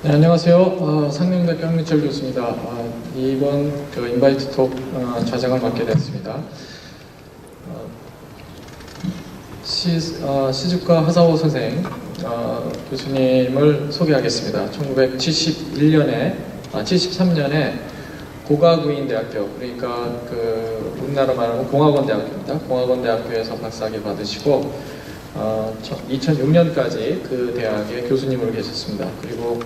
네, 안녕하세요. 상명대학교 황민철 교수입니다. 이번 인바이트 톡 좌장을 맡게 되었습니다. 시즈카 하사오 선생 교수님을 소개하겠습니다. 1973년에 고가구인 대학교, 그러니까 우리나라 말하면 공학원 대학교입니다. 공학원 대학교에서 박사학위 받으시고 2006년까지 그 대학의 교수님으로 계셨습니다. 그리고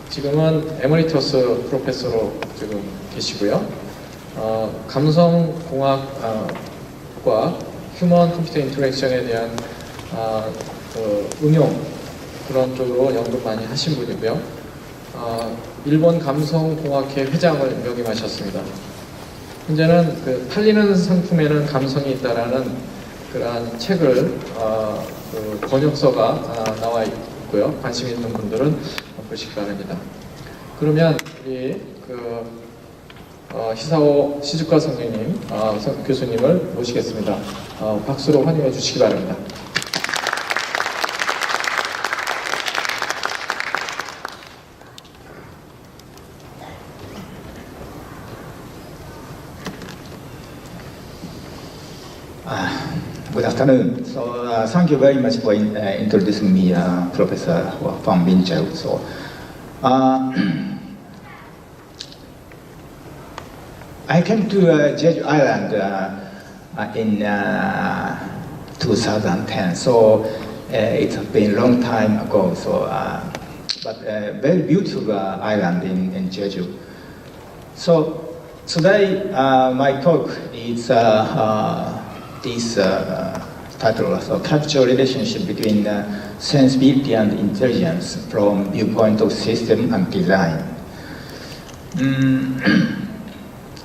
지금은 에머리터스 프로페서로 지금 계시고요. 감성공학과 휴먼 컴퓨터 인터랙션에 대한 응용 그런 쪽으로 연구 많이 하신 분이고요. 일본 감성공학회 회장을 역임하셨습니다. 현재는 팔리는 상품에는 감성이 있다라는 그러한 책을 번역서가 나와 있고요. 관심 있는 분들은 보시기 바랍니다. 그러면 우리 히사오 시즈카 선생님, 교수님을 모시겠습니다. 박수로 환영해 주시기 바랍니다. Good afternoon. So thank you very much for introducing me, Professor Van Winchell. So I came to Jeju Island in 2010. So it's been a long time ago. So but a very beautiful island in Jeju. So today my talk is this title, so capture relationship between sensibility and intelligence from viewpoint of system and design.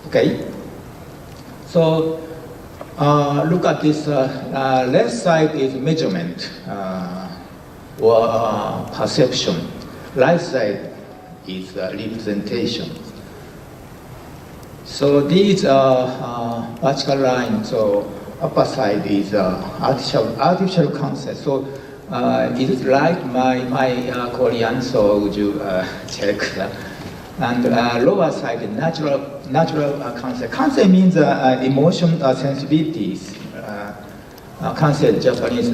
Okay, so look at this. Left side is measurement or perception. Right side is representation. So these are vertical lines. So upper side is artificial concept. So is it right, my Korean? So would you check that? And lower side is natural concept. Concept means emotion sensibilities. Concept Japanese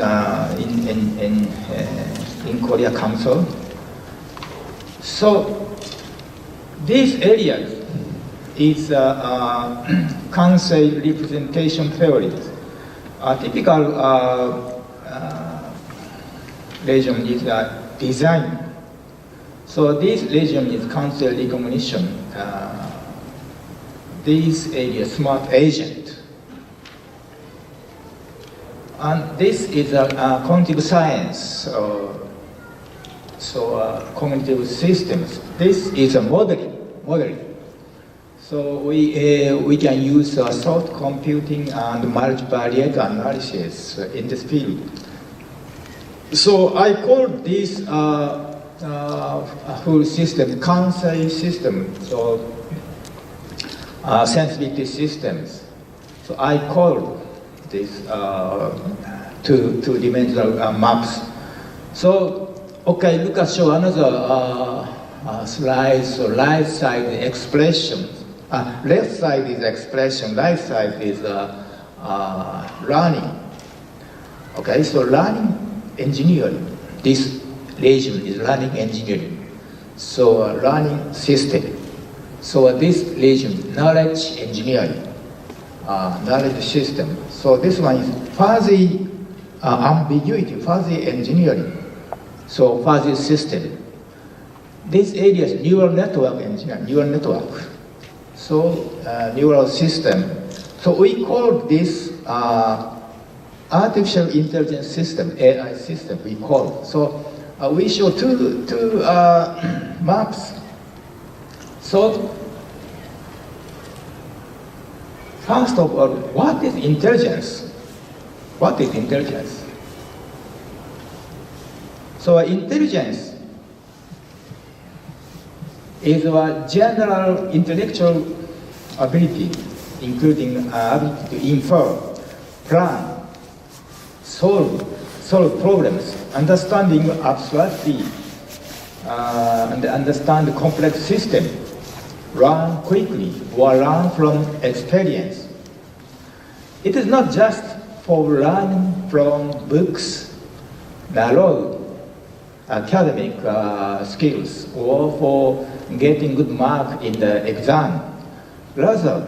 in Korea council. So these areas is concept representation theories. Typical region is design. So this region is concept recognition. this area, smart agent. And this is a cognitive science, cognitive systems. This is a modeling. So we can use thought computing and multivariate analysis in this field. So I call this whole system Kansei system, so sensibility systems. So I call this two-dimensional maps. So okay, look at show another slide. So right side is expression, left side is expression, right side is learning. Okay, so learning engineering. This region is learning engineering. So learning system. So this region, knowledge engineering, knowledge system. So this one is fuzzy ambiguity, fuzzy engineering. So fuzzy system. This area is neural network engineering, neural network. So neural system. So we call this artificial intelligence system, AI system, we call. So we show two maps. So first of all, what is intelligence? What is intelligence? So intelligence is a general intellectual ability, including ability to infer, plan, solve problems, understanding abstractly, and understand the complex system, learn quickly, or learn from experience. It is not just for learning from books, narrow academic skills, or for getting good mark in the exam. Rather,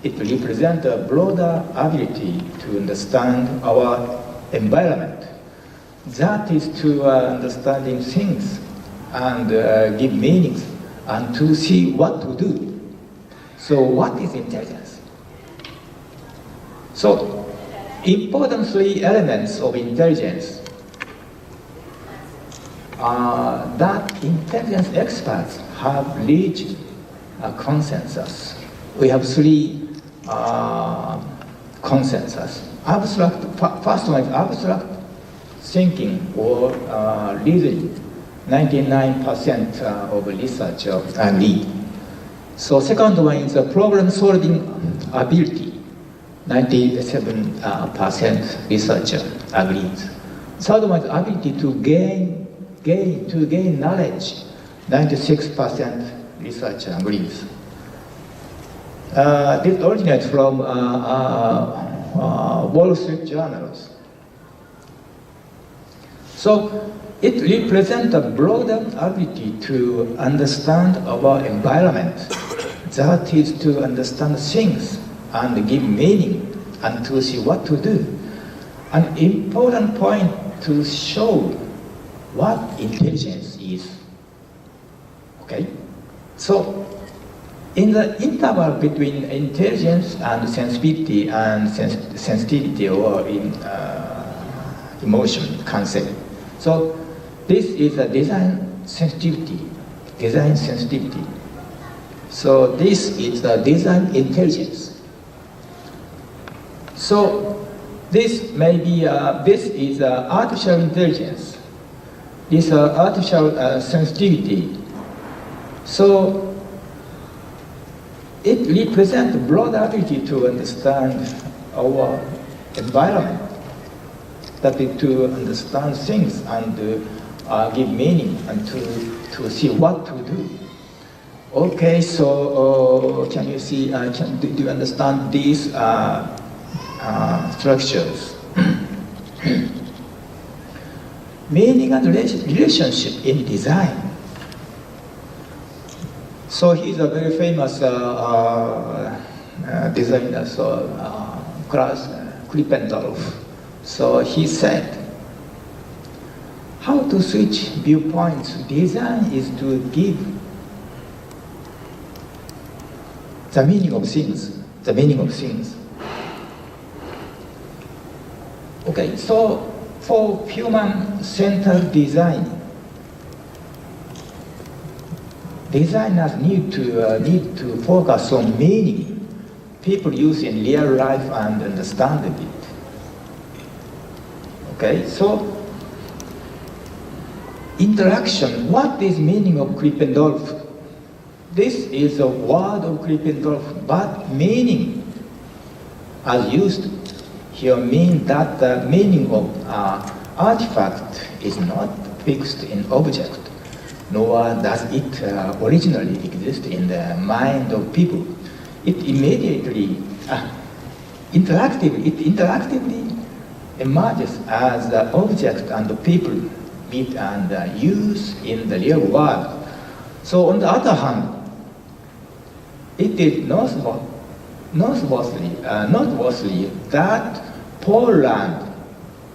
it represents a broader ability to understand our environment. That is to understanding things and give meanings and to see what to do. So what is intelligence? So important three elements of intelligence that intelligence experts have reached a consensus. We have three consensus. Abstract, first one is abstract thinking or reasoning. 99% of researchers agree. So second one is problem solving ability. 97% researcher agrees. Third one is ability to gain knowledge. 96% researcher agrees. This originates from Wall Street journals. So it represents a broader ability to understand our environment. That is to understand things and give meaning and to see what to do. An important point to show what intelligence is. Okay? So in the interval between intelligence and sensibility or in emotion concept. So this is a design sensitivity. So this is the design intelligence. So this may be this is artificial intelligence. This artificial sensitivity. So it represents broad ability to understand our environment, that is to understand things and give meaning and to see what to do. Okay, so can you see, do you understand these structures? Meaning and relationship in design. So he's a very famous designer, so Klaus Krippendorf. So he said, how to switch viewpoints? Design is to give the meaning of things, the meaning of things. Okay, so for human-centered design, designers need to focus on meaning people use in real life and understand it. Okay, so interaction, what is meaning of Krippendorf? This is a word of Krippendorf, but meaning as used here means that the meaning of artifact is not fixed in object, nor does it originally exist in the mind of people. It immediately, interactively emerges as the object and the people meet and use in the real world. So on the other hand, it is noteworthy that Poland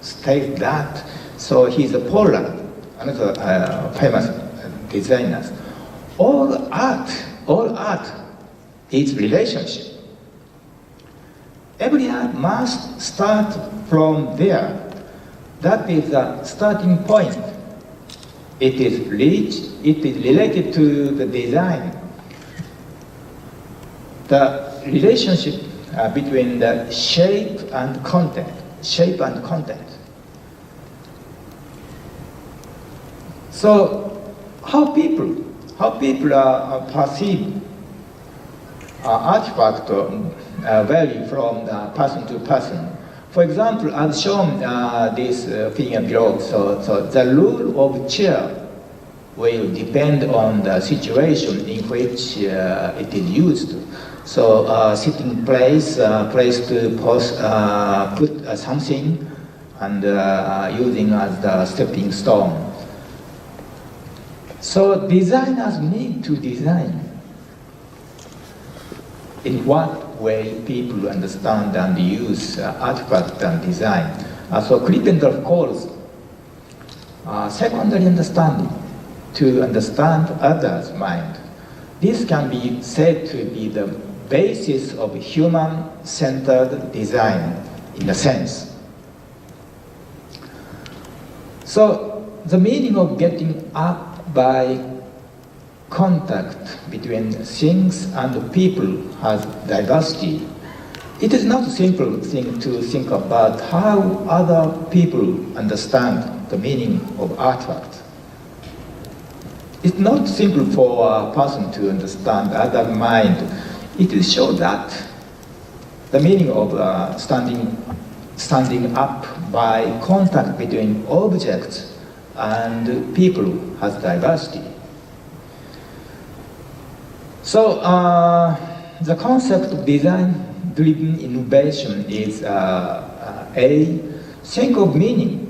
states that, so he's a Poland, another famous designer. All art is relationship. Every art must start from there. That is the starting point. It is related to the design. The relationship between the shape and content. So, how people perceive artifact vary from person to person. For example, as shown this figure below, so the rule of chair will depend on the situation in which it is used. So sitting place to put something and using as the stepping stone. So designers need to design in what way people understand and use artifact and design. So Krippendorf calls secondary understanding to understand others' mind. This can be said to be the basis of human-centered design in a sense. So the meaning of getting up by contact between things and people has diversity. It is not a simple thing to think about how other people understand the meaning of artwork. It's not simple for a person to understand other mind. It will show that the meaning of standing up by contact between objects and people has diversity. So the concept of design-driven innovation is think of meaning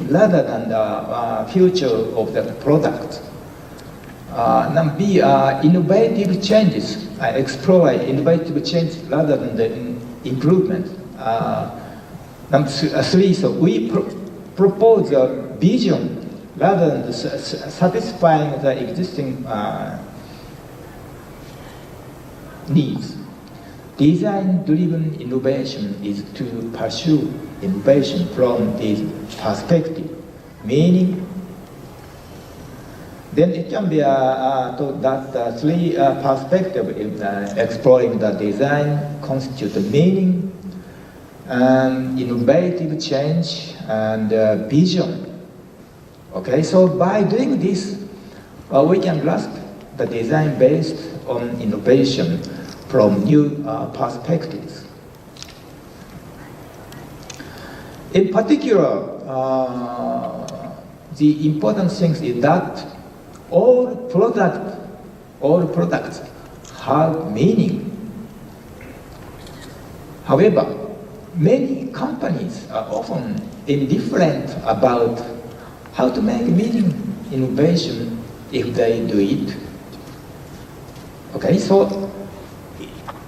rather than the future of the product. Number B, innovative changes. Explore innovative change rather than the improvement. Number three, so we propose a vision rather than satisfying the existing needs. Design-driven innovation is to pursue innovation from this perspective, meaning then it can be thought that three perspectives in exploring the design constitute the meaning, and innovative change, and vision. Okay, so by doing this, we can grasp the design based on innovation from new perspectives. In particular, the important thing is that all products have meaning. However, many companies are often indifferent about how to make meaning innovation if they do it. Okay, so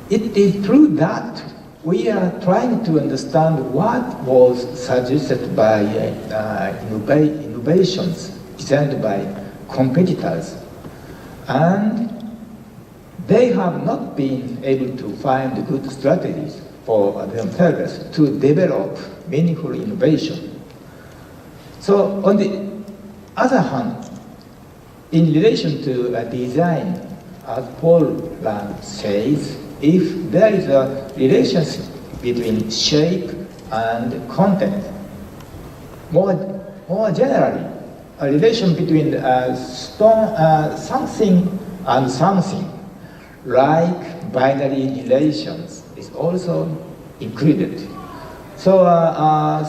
it is true that we are trying to understand what was suggested by innovations designed by competitors, and they have not been able to find good strategies for themselves to develop meaningful innovation. So on the other hand, in relation to design, as Paul says, if there is a relationship between shape and content, more generally, a relation between something and something, like binary relations, is also included. So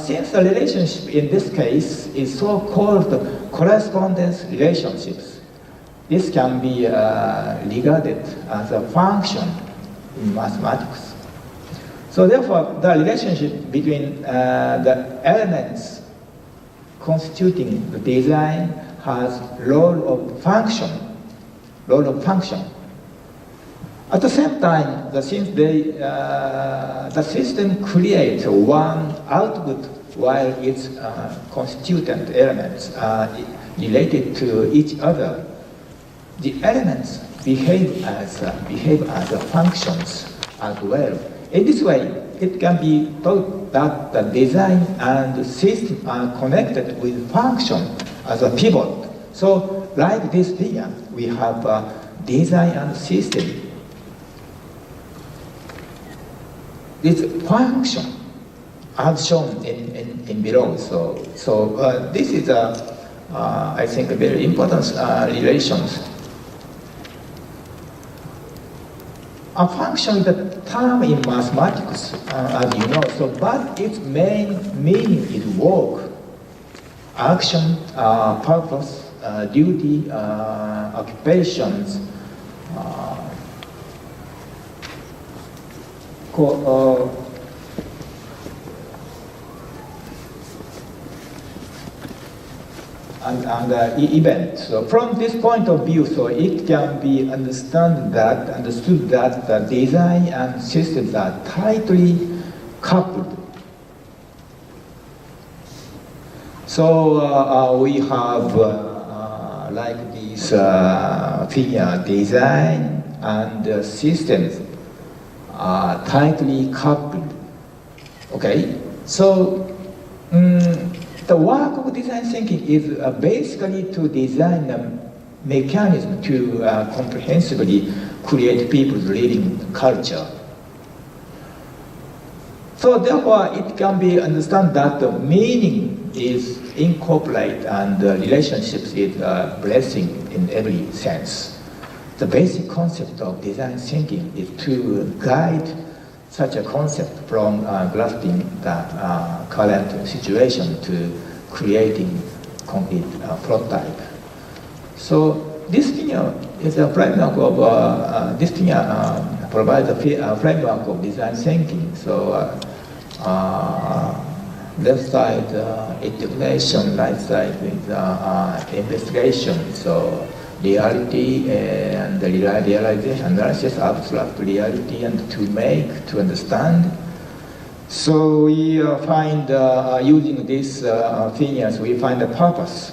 since the relationship in this case is so-called correspondence relationships, this can be regarded as a function in mathematics. So therefore, the relationship between the elements constituting the design has role of function. At the same time, since the system creates one output while its constituent elements are related to each other, the elements behave as functions as well. In this way, it can be thought that the design and the system are connected with function as a pivot. So, like this figure, we have design and system. This function, as shown in below. So this is I think a very important relations. A function is a term in mathematics, as you know. So, but its main meaning is work, action, purpose, duty, occupations. And event. So from this point of view, so it can be understood that the design and systems are tightly coupled. So we have like this figure, design and systems are tightly coupled. Okay, so the work of design thinking is basically to design a mechanism to comprehensively create people's living culture. So therefore, it can be understood that the meaning is incorporated and the relationships is a blessing in every sense. The basic concept of design thinking is to guide such a concept from grasping the current situation to creating concrete prototype. So this figure is a framework of this figure provides a framework of design thinking. So left side integration, right side with investigation. So reality and the realization, analysis, abstract reality, and to understand. So we find, using these figures, we find a purpose.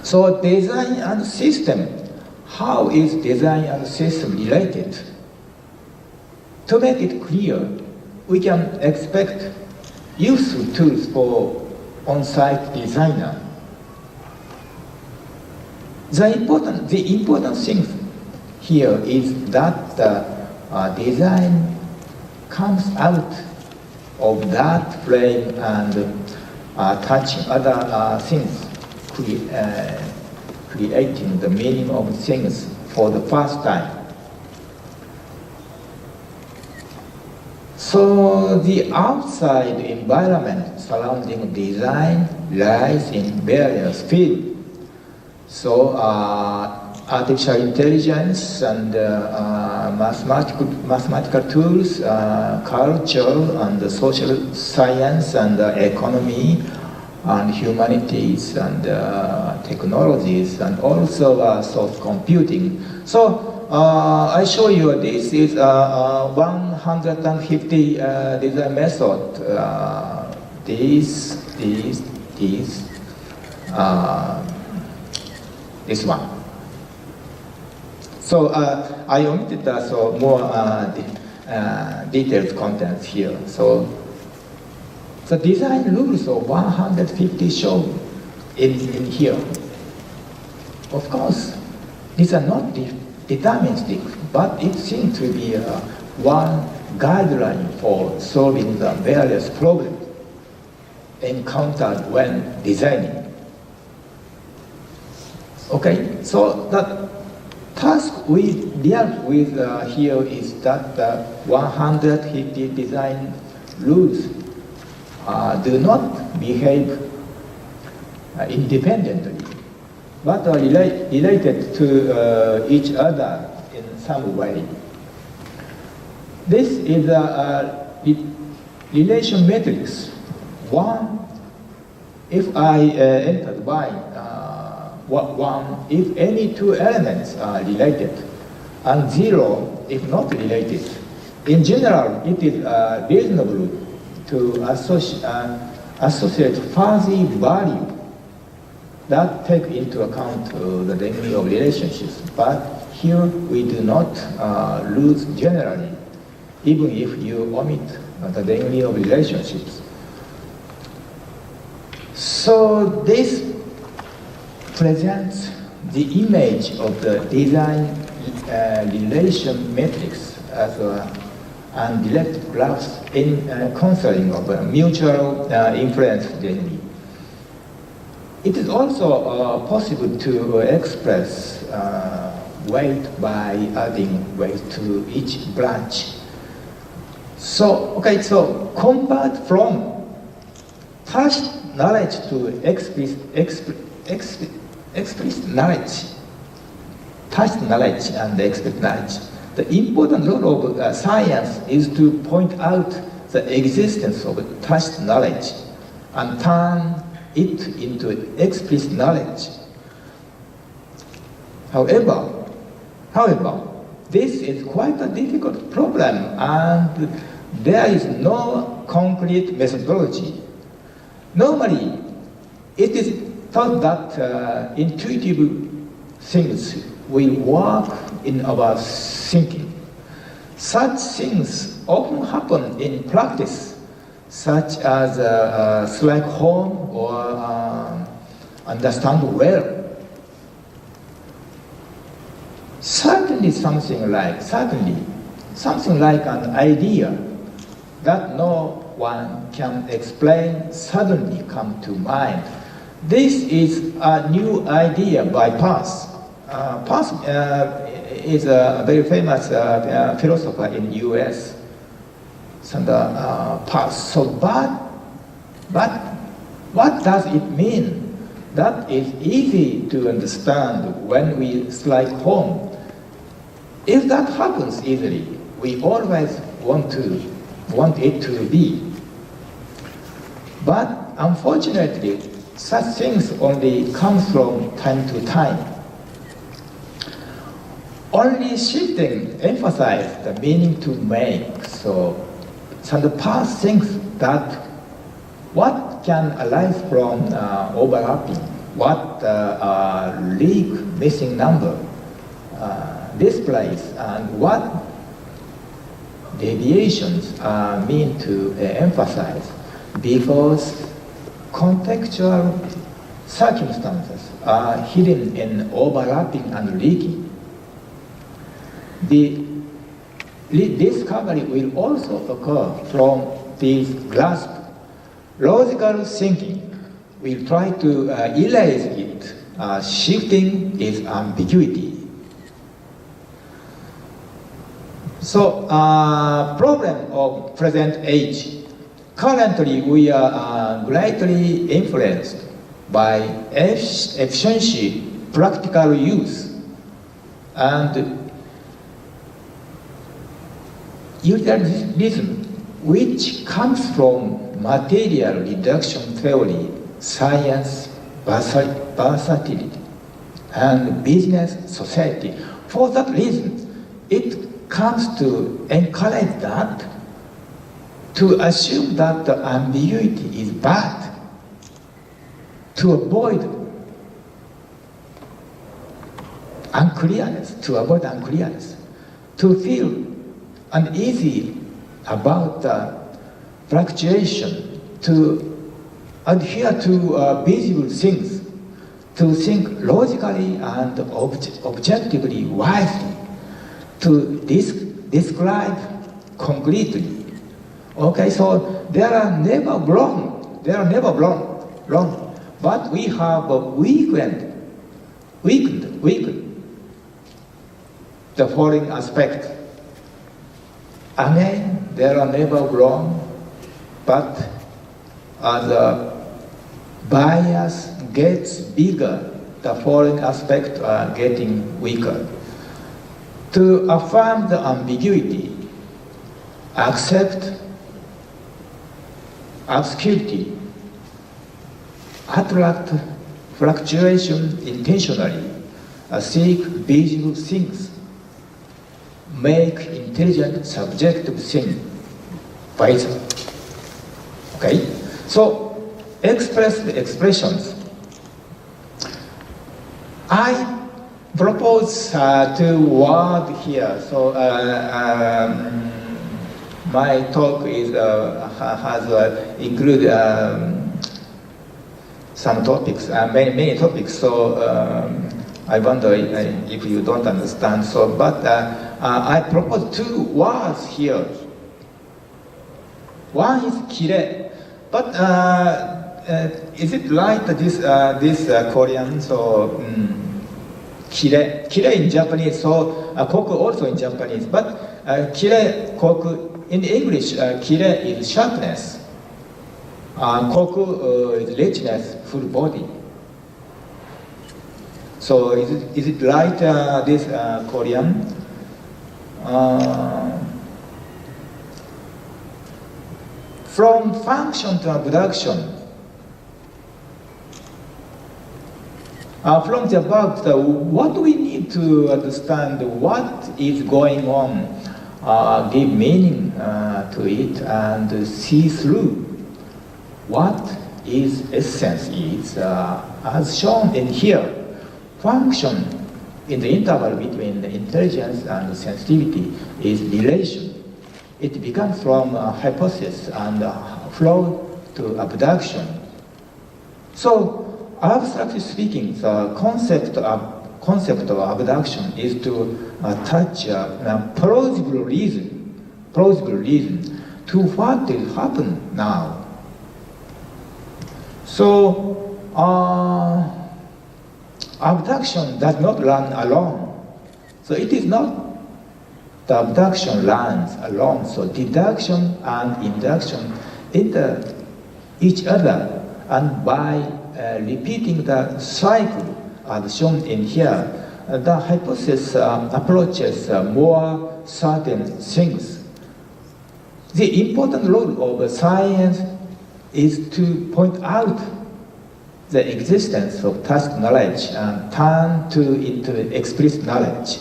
So design and system, how is design and system related? To make it clear, we can expect useful tools for on-site designer. The important thing here is that design comes out of that frame and touching other things, creating the meaning of things for the first time. So the outside environment surrounding design lies in various fields. So artificial intelligence and mathematical tools, culture and social science and economy and humanities and technologies and also soft computing. So I show you this is 150 design method. This one. So I omitted more detailed contents here. So the design rules of 150 shown in here. Of course, these are not deterministic, but it seems to be one guideline for solving the various problems encountered when designing. Okay, so the task we deal with here is that 150 design rules do not behave independently, but are related to each other in some way. This is a relation matrix. One, if I entered by one, if any two elements are related, and zero if not related. In general, it is reasonable to associate fuzzy value that take into account the degree of relationships. But here we do not lose generally, even if you omit the degree of relationships. So this presents the image of the design relation matrix as and direct graphs in concerning of mutual influence degree. It is also possible to express weight by adding weight to each branch. So, okay, so convert from tacit knowledge to explicit knowledge, tacit knowledge and explicit knowledge. The important role of science is to point out the existence of tacit knowledge and turn it into explicit knowledge. However, this is quite a difficult problem and there is no concrete methodology. Normally, it is thought that intuitive things will work in our thinking. Such things often happen in practice, such as select home or understand well. Certainly something like an idea that no one can explain suddenly come to mind. This is a new idea by Prof. Prof is a very famous philosopher in US. So, but what does it mean? That is easy to understand when we slide home. If that happens easily, we always want it to be. But unfortunately, such things only come from time to time. Only shifting emphasizes the meaning to make. So the past thinks that what can arise from overlapping, what leak missing number displays, and what deviations are meant to emphasize, because contextual circumstances are hidden in overlapping and leaking. The discovery will also occur from these grasp. Logical thinking will try to erase it, shifting its ambiguity. So, problem of present age. Currently, we are greatly influenced by efficiency, practical use, and utilitarianism, which comes from material reduction theory, science, versatility, and business society. For that reason, it comes to encourage that, to assume that the ambiguity is bad, to avoid unclearness, to avoid unclearness, to feel uneasy about the fluctuation, to adhere to visible things, to think logically and objectively, wisely, to describe concretely. Okay, so they are never wrong. They are never wrong. But we have weakened the following aspect. Again, they are never wrong, but as the bias gets bigger, the following aspects are getting weaker. To affirm the ambiguity, accept obscurity, attract fluctuation intentionally, seek visible things, make intelligent subjective thing vital. Okay? So, express the expressions. I propose two words here. So, my talk is has include some topics, many topics. So I wonder if you don't understand. So, but I propose two words here. One is kire, but is it right that this Korean? So kire in Japanese. So koku also in Japanese, but kire koku in English. Kire is sharpness. Koku is richness, full body. So is it right, this Korean? From function to abstraction. From the above, what do we need to understand what is going on, give meaning to it, and see through what its essence is, as shown in here. Function in the interval between the intelligence and sensitivity is relation. It becomes from hypothesis and flow to abstraction. So, abstractly speaking, the concept of abstraction is to touch a plausible reason to what will happen now. So, abstraction does not run alone. So it is not the abstraction runs alone. So deduction and induction enter each other, and by repeating the cycle as shown in here, the hypothesis approaches more certain things. The important role of science is to point out the existence of tacit knowledge and turn into explicit knowledge.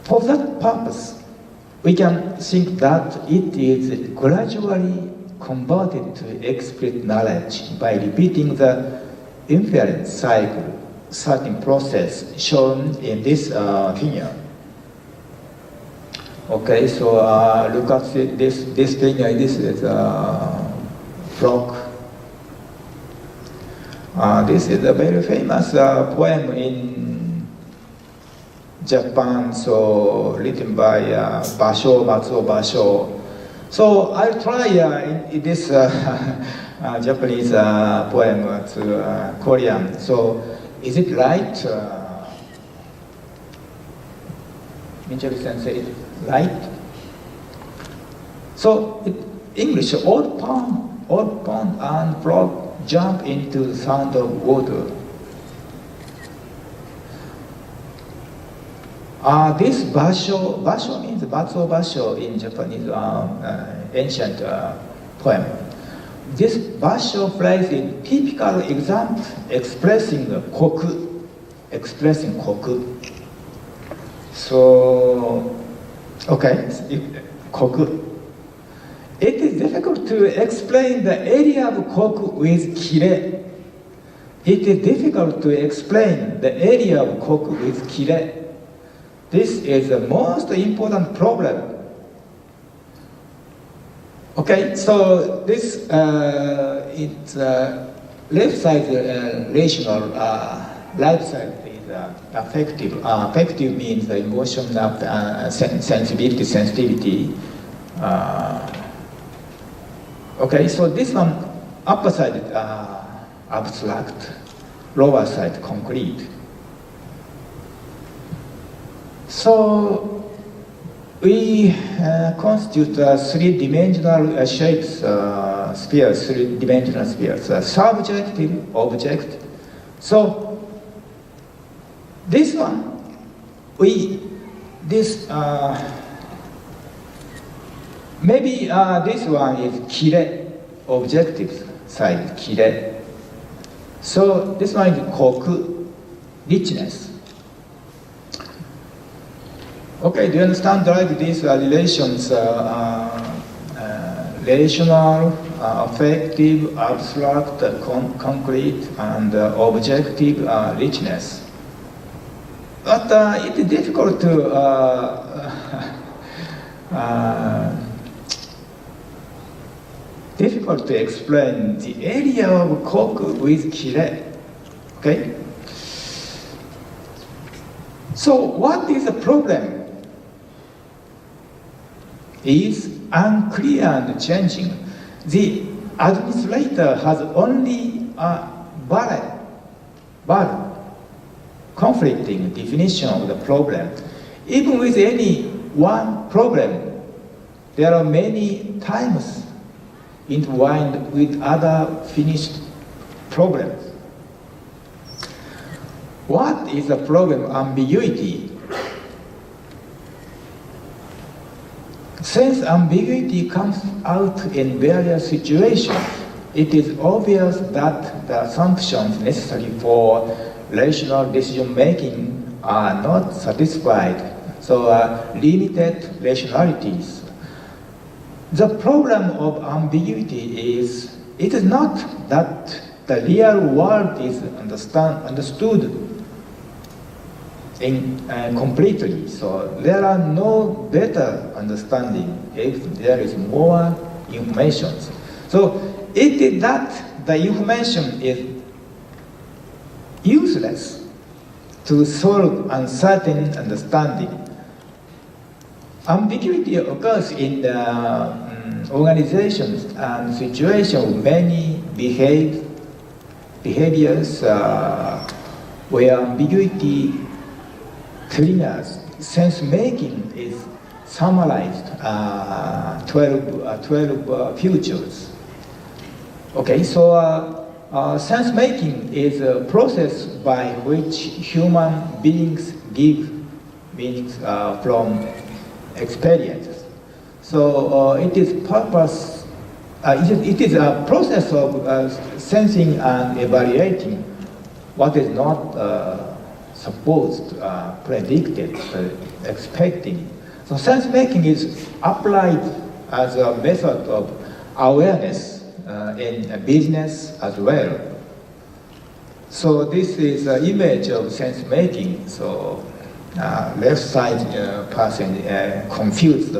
For that purpose, we can think that it is gradually converted to explicit knowledge by repeating the inference cycle, certain process shown in this figure. Okay, so look at this figure. This is a frog. This is a very famous poem in Japan, so written by Matsuo Basho. So I'll try in this Japanese poem to Korean. So is it right? Minchari Sensei, is it right? So English, old pond and frog jump into the sound of water. This basho means Matsuo Basho in Japanese ancient poem. This basho phrase is typical example expressing koku. So, okay, koku. It is difficult to explain the area of koku with kire. it is difficult to explain the area of koku with kire. This is the most important problem. Okay, so this it's left side rational, right side is affective. Affective means the emotion of sensibility, sensitivity. Okay, so this one, upper side abstract, lower side concrete. So we constitute three-dimensional shapes, spheres, three-dimensional spheres, subjective, object. So this one, maybe this one is kire, objective side, kire. So this one is koku, richness. Okay, do you understand like these relations, relational, affective, abstract, concrete, and objective richness? But it is difficult to explain the area of koku with kire. Okay. So what is the problem? Is unclear and changing. The administrator has only a valid, conflicting definition of the problem. Even with any one problem, there are many times intertwined with other finished problems. What is the problem? Ambiguity. Since ambiguity comes out in various situations, it is obvious that the assumptions necessary for rational decision-making are not satisfied, so limited rationalities. The problem of ambiguity is, it is not that the real world is understood completely. So there are no better understanding if there is more information. So it is that the information is useless to solve uncertain understanding. Ambiguity occurs in the organizations and situations of many behaviors where ambiguity clears. Sense making is summarized 12 features. Okay, so sense making is a process by which human beings give meanings from experience. So it is it is a process of sensing and evaluating what is not supposed, predicted, expecting. So sense making is applied as a method of awareness in business as well. So this is an image of sense making. So left side person confused.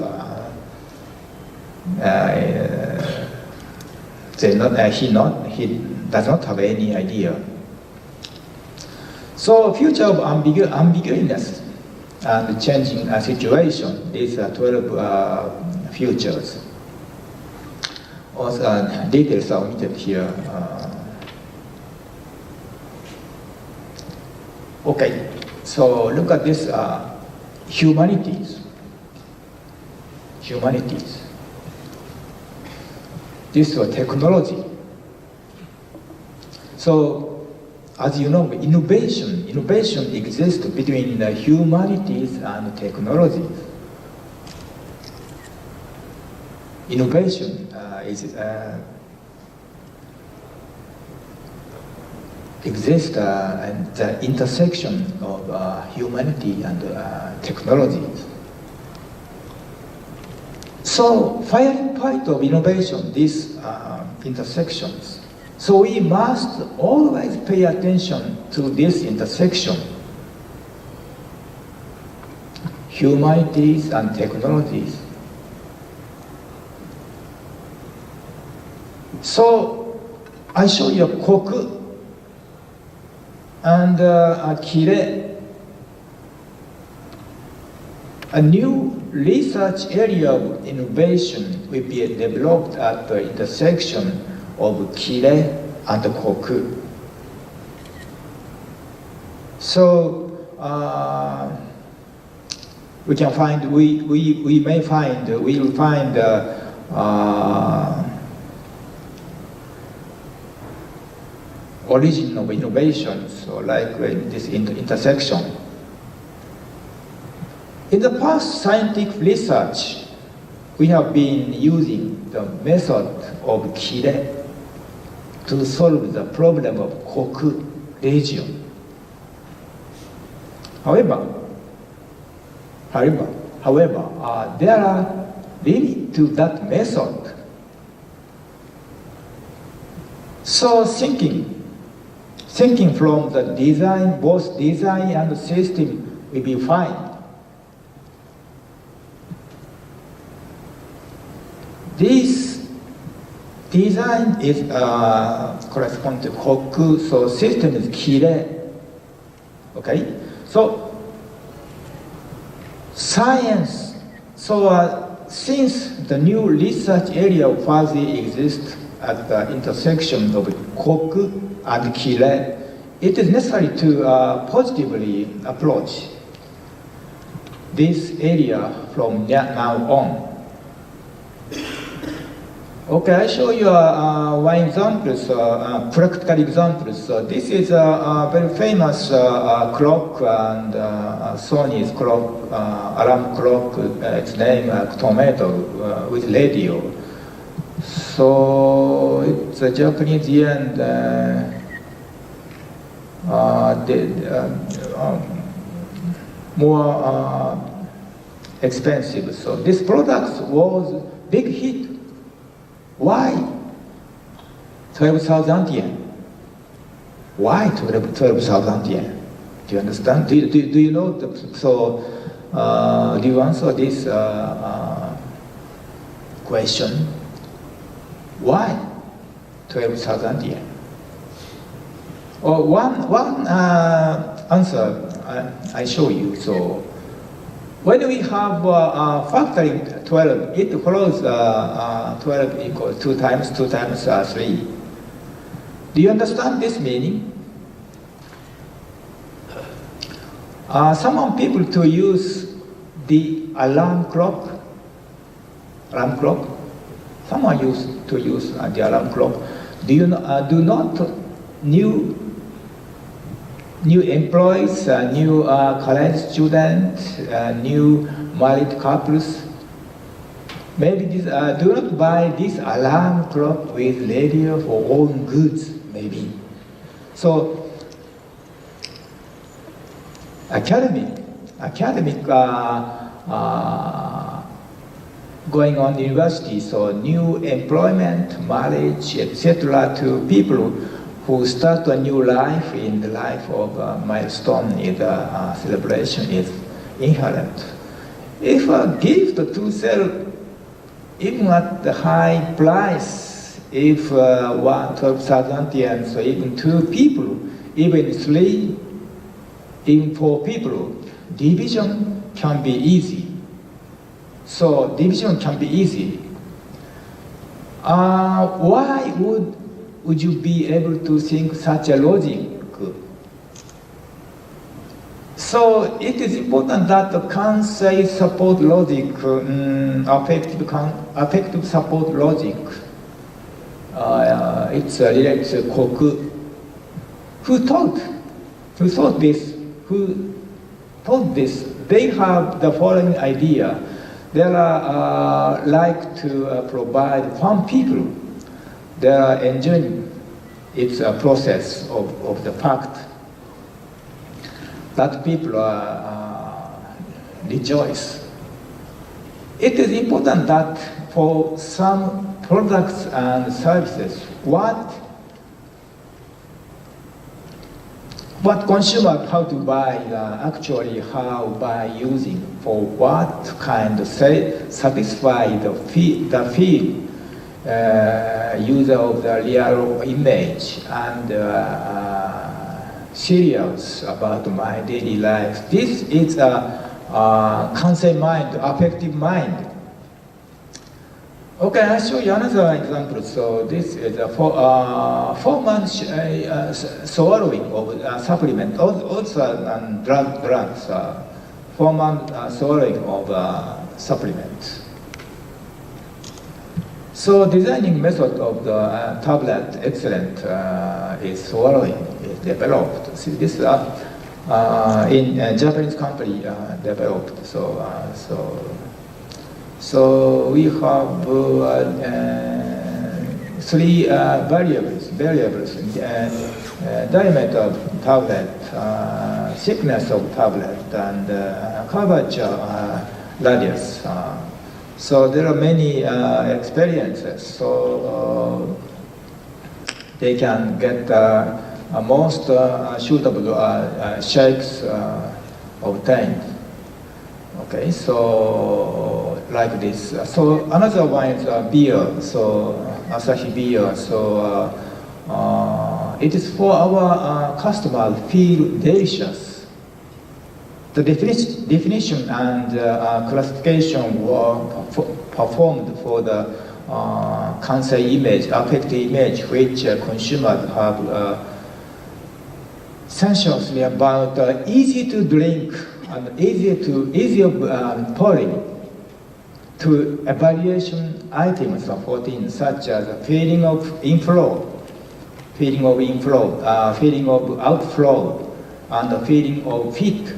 He does not have any idea. So future of ambiguousness and changing situation, these are 12 futures. Also, details are omitted here. Okay, so look at this humanities. This was technology. So, as you know, innovation exists between the humanities and technology. Innovation exists at the intersection of humanity and technology. So, firing point of innovation, these intersections. So we must always pay attention to this intersection. Humanities and technologies. So I show you Koku and Kire, a new research area of innovation will be developed at the intersection of Kire and Koku. So we can find, we will find origin of innovation, so like this intersection. In the past scientific research, we have been using the method of Kire to solve the problem of Koku region. However, there are limits to that method. So thinking from the design, both design and system will be fine. This design is correspond to Koku, so system is Kire. Okay, so science. So since the new research area of fuzzy exists at the intersection of Koku and Kire, it is necessary to positively approach this area from now on. Okay, I show you one example, practical example. So this is a very famous clock, and Sony's clock, alarm clock. Its name Tomato with radio. So it's a Japanese yen. More expensive. So this product was big hit. Why 12,000 yen? Why 12,000 yen? Do you understand? Do you know? Do you answer this question? Why 12,000 yen? Or one answer I show you. So when we have factoring 12, it follows 12 equals 2 times 3. Do you understand this meaning? Some people to use the alarm clock. Someone used to use the alarm clock. Do not new employees, new college students, new married couples, maybe do not buy this alarm clock with radio for own goods, maybe. So academic going on university, so new employment, marriage, etc. to people who start a new life in the life of a milestone is a celebration is inherent. If a gift to sell, even at the high price, if 12,000 yen, so even 2 people, even 3, even 4 people, division can be easy. So division can be easy. Why would you be able to think such a logic? So it is important that the Kansei support logic, affective support logic, it's related to Koku. Who thought this? They have the following idea. They are like to provide fun people. They are enjoying its process of the fact that people rejoice. It is important that for some products and services, what what consumer how to buy, actually how by using, for what kind of satisfy the feel user of the real image and serious about my daily life. This is a conscious mind, affective mind. Okay, I'll show you another example. So this is a 4-month swallowing of supplement, also drugs, 4-month swallowing of supplements. So designing method of the tablet, excellent, is swallowing, is developed. See, this in Japanese company developed. So we have 3 variables, diameter of tablet, thickness of tablet, and curvature radius. So there are many experiences. So they can get most suitable shapes obtained. Okay, so like this. So another one is beer. So Asahi beer. So it is for our customers feel delicious. The definition and classification were performed for the cancer image, affected image, which consumers have sensuously about easy to drink and easy of pouring to evaluation items of 14, such as feeling of inflow, feeling of outflow, and feeling of peak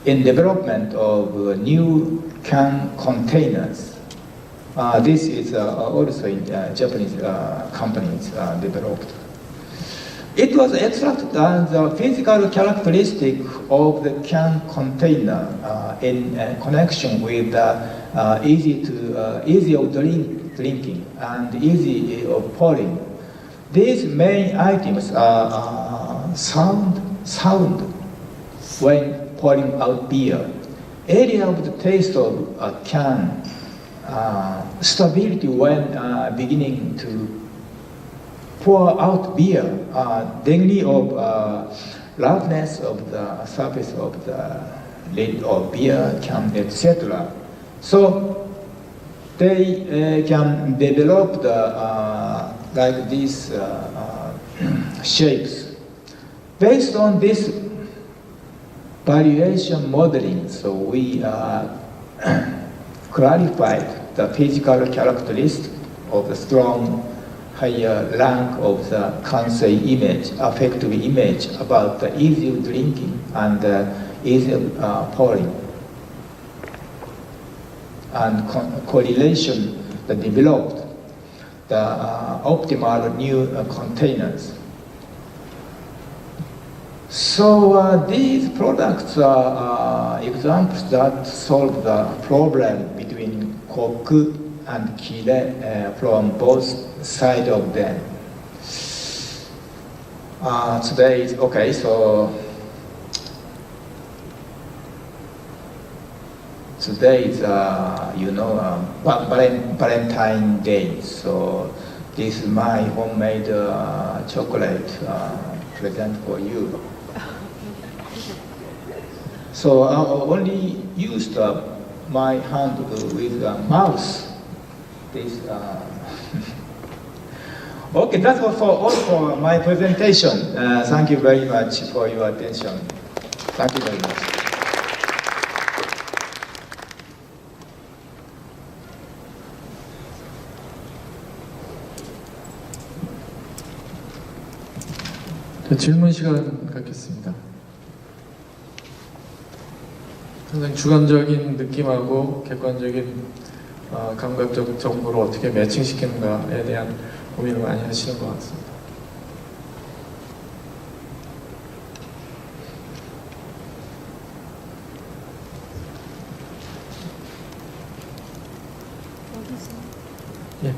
in development of new can containers. This is also in Japanese companies developed. It was extracted as a physical characteristic of the can container in connection with easy of drinking and easy of pouring. These main items are sound when pouring out beer, area of the taste of a can, stability when beginning to pour out beer, degree of roughness of the surface of the lid of beer can, etc. So they can develop the like these shapes based on this variation modeling. So we clarified the physical characteristics of the strong higher rank of the cancer image, affective image about the easy of drinking and easy of pouring. And correlation that developed the optimal new containers. So these products are examples that solve the problem between koku and kire from both sides of them. Today is okay, so today is Valentine Day. So this is my homemade chocolate present for you. So I only used my hand with the mouse. This. Okay, that's all for my presentation. Thank you very much for your attention. Thank you very much. 질문 시간 갖겠습니다. 항상 주관적인 느낌하고 객관적인 감각적 정보를 어떻게 매칭시키는가에 대한 고민을 많이 하시는 것 같습니다. 예.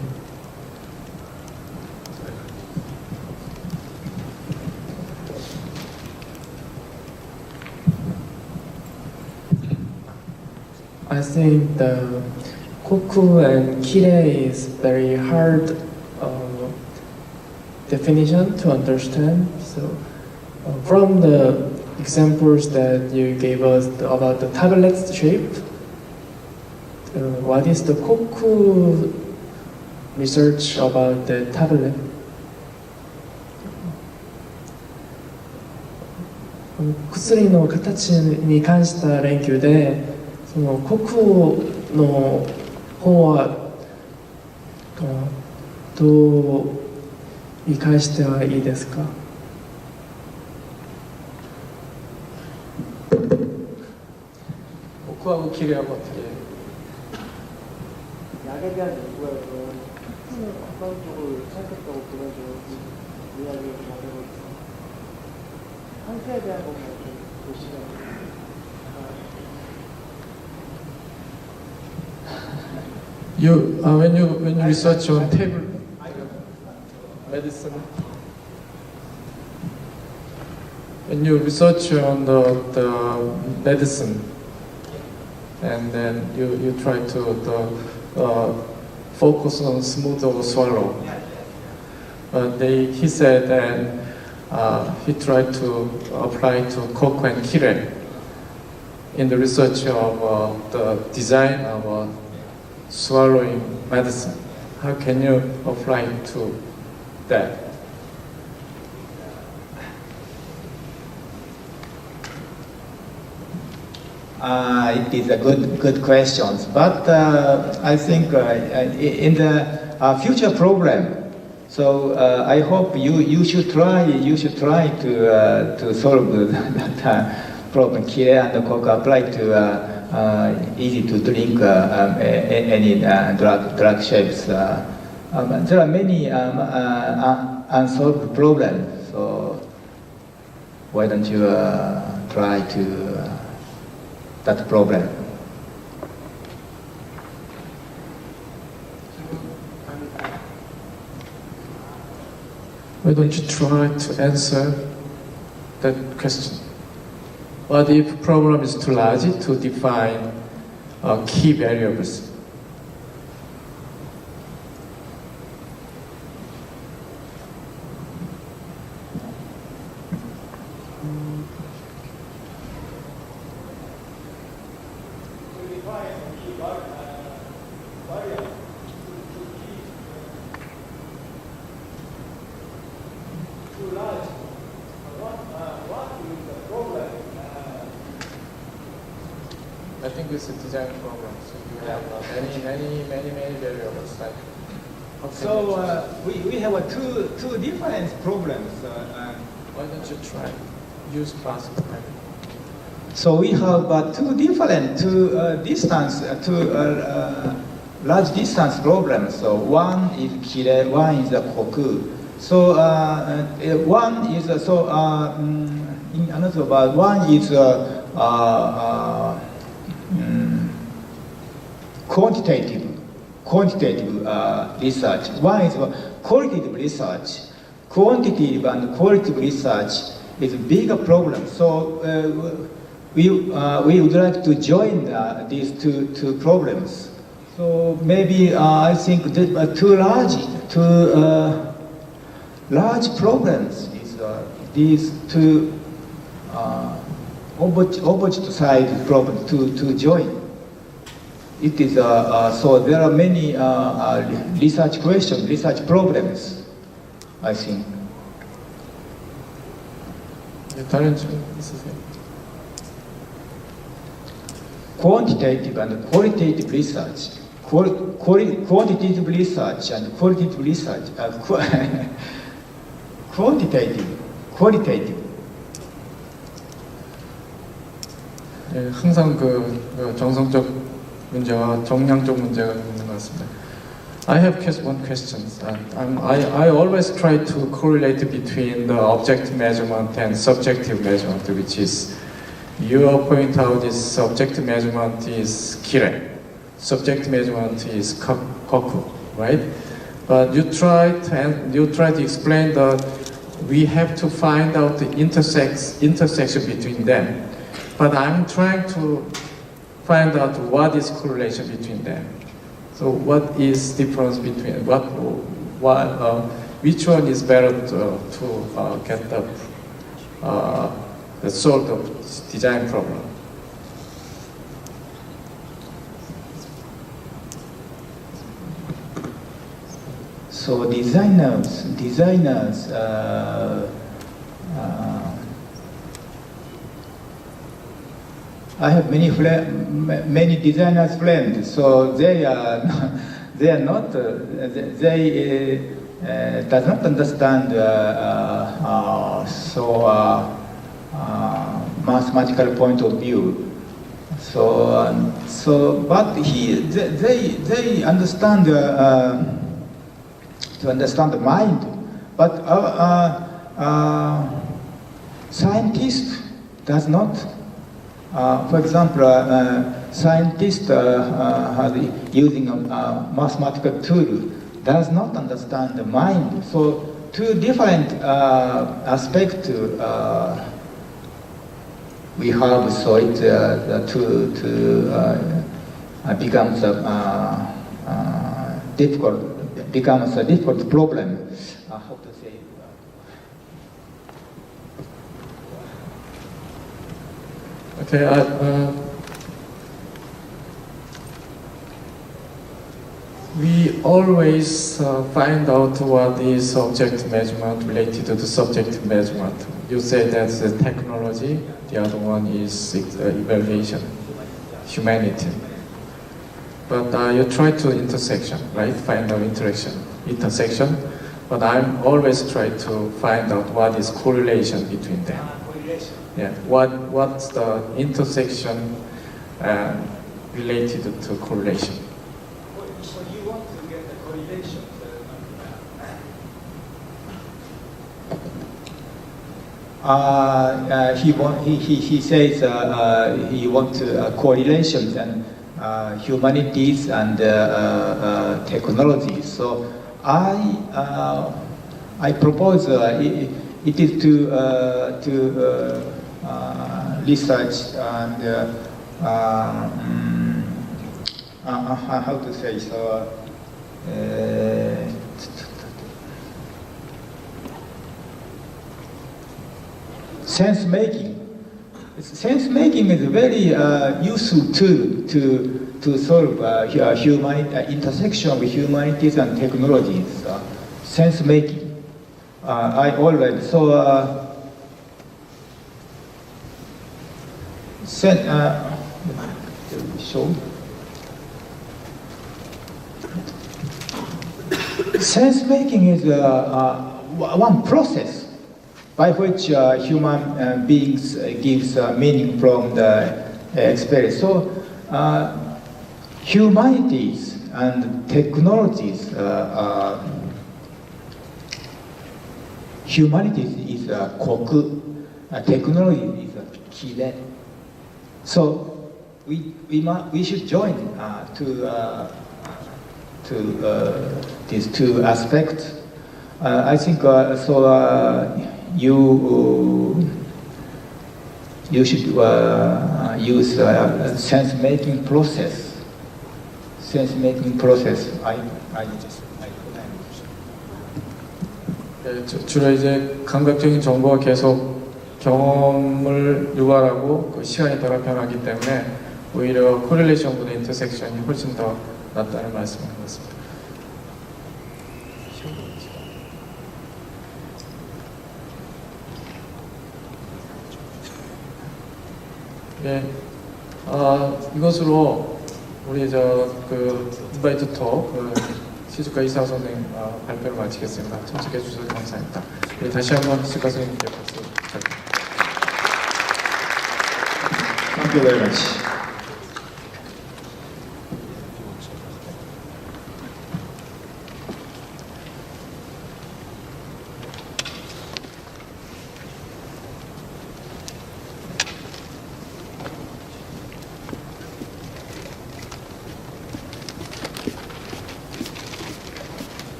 I think the koku and kirei is very hard definition to understand. So from the examples that you gave us about the tablet shape, what is the koku research about the tablet? 薬の形に関した連休で、その国の方はどう理解してはいいですか？코하고 키레하고 어떻게? 약에 대한 연구에서 큰 건강적으로 생겼다고 그래서 이야기를 좀 하고 있습니다. 상태에 대한 것만 좀 보시면. when you research on table medicine, when you research on the medicine, and then you try to focus on smooth or swallow. He said that he tried to apply to koku and kire in the research of the design of swallowing medicine. How can you apply to that? It is a good question, but I think in the future problem, so I hope you should try to solve that problem here and coca apply to easy to drink any drug shapes. There are many unsolved problems, so why don't you try to that problem? Why don't you try to answer that question? What if problem is too large to define key variables? I think it's a design problem, so you have many variables. Like so we have two different problems. Why don't you try use classical method? So we have two different large distance problems. So one is kire, one is koku. So one is in another word, one is quantitative research. One is qualitative research. Quantitative and qualitative research is a bigger problem. So we would like to join these two problems. So maybe I think that two large problems is these two opposite side problems to join. It is so there are many research questions, research problems, I think. 다른 질문 있으세요? Quantitative and qualitative research. Quantitative research and qualitative research. Qualitative. 예, 항상 그 정성적 문제와 정량적 문제가 있는 것 같습니다. I have one question. I always try to correlate between the objective measurement and subjective measurement, which is your point out is subjective measurement is kire, subjective measurement is koku, right? But you try to explain that we have to find out the intersection between them. But I'm trying to find out what is correlation between them. So what is difference between which one is better to get the sort of design problem? So designers, I have many designers friends. So they are not does not understand mathematical point of view. But they understand to understand the mind. But scientist does not. For example, scientist using a mathematical tool does not understand the mind. So two different aspects we have. So it becomes a difficult problem. How to say? Okay, we always find out what is object measurement related to the subject measurement. You say that's the technology, the other one is evaluation, humanity. But you try to intersection, right? Find out intersection. But I'm always try to find out what is correlation between them. Yeah. What's the intersection related to correlation? So you want to get the correlation? He says he wants correlations and humanities and technology. So I propose it is to research and how to say so. Sense making. Sense making is a very useful tool to solve intersection with humanities and technologies. Sense making. I already so. Sense making is one process by which human beings gives meaning from the experience. So humanities and technologies, humanities is koku, technology is kire. So we should join to these two aspects. I think you should use sense-making process. Sense-making process. 주로 이제 감각적인 정보가 계속 경험을 유발하고 그 시간에 따라 변하기 때문에 오히려 코릴레이션보다 인터섹션이 훨씬 더 낫다는 말씀인 것 같습니다. 네, 이것으로 우리 인바이트 톡 시즈카 이사오 선생님 발표를 마치겠습니다. 참석해 주셔서 감사합니다. 네, 다시 한번 시즈카 선생님께 박수 부탁드립니다. Thank you very much.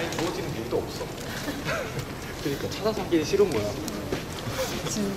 많이 주어지는 일도 없어. 그러니까 찾아서 하기는 싫은 거야. 지금